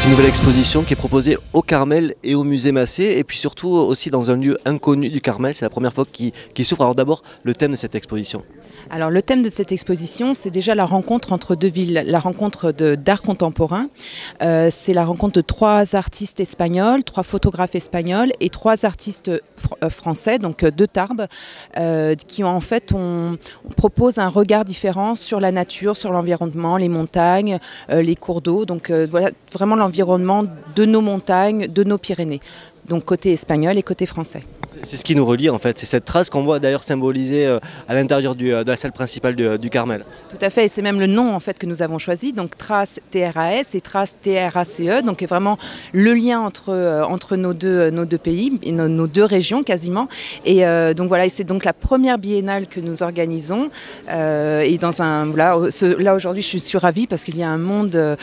C'est une nouvelle exposition qui est proposée au Carmel et au musée Massé, et puis surtout aussi dans un lieu inconnu du Carmel. C'est la première fois qu'il s'ouvre. Alors d'abord, le thème de cette exposition. Alors le thème de cette exposition, c'est déjà la rencontre entre deux villes, la rencontre d'art contemporain. C'est la rencontre de trois artistes espagnols, trois photographes espagnols et trois artistes français, donc de Tarbes, qui ont en fait, on propose un regard différent sur la nature, sur l'environnement, les montagnes, les cours d'eau. Donc voilà vraiment l'environnement de nos montagnes, de nos Pyrénées. Donc côté espagnol et côté français. C'est ce qui nous relie en fait, c'est cette trace qu'on voit d'ailleurs symbolisée à l'intérieur de la salle principale du Carmel. Tout à fait, et c'est même le nom en fait que nous avons choisi, donc Trace TRAS et Trace TRACE, donc est vraiment le lien entre nos deux pays, et nos deux régions quasiment. Et donc voilà, c'est donc la première biennale que nous organisons. Et dans là aujourd'hui, je suis ravie parce qu'il y a un monde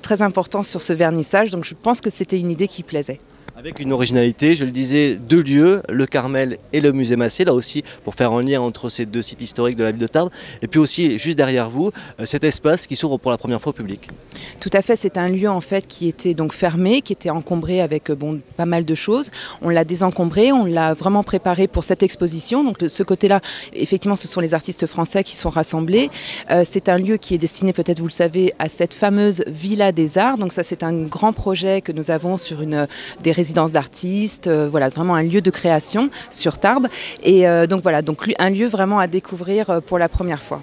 très important sur ce vernissage, donc je pense que c'était une idée qui plaisait. Avec une originalité, je le disais, deux lieux, le Carmel et le musée Massé, là aussi pour faire un lien entre ces deux sites historiques de la ville de Tarbes. Et puis aussi, juste derrière vous, cet espace qui s'ouvre pour la première fois au public. Tout à fait, c'est un lieu en fait qui était donc fermé, qui était encombré avec pas mal de choses. On l'a désencombré, on l'a vraiment préparé pour cette exposition. Donc de ce côté-là, effectivement, ce sont les artistes français qui sont rassemblés. C'est un lieu qui est destiné, peut-être vous le savez, à cette fameuse Villa des Arts. Donc ça, c'est un grand projet que nous avons sur des résidences d'artistes, voilà, vraiment un lieu de création sur Tarbes. Et donc voilà, donc un lieu vraiment à découvrir pour la première fois.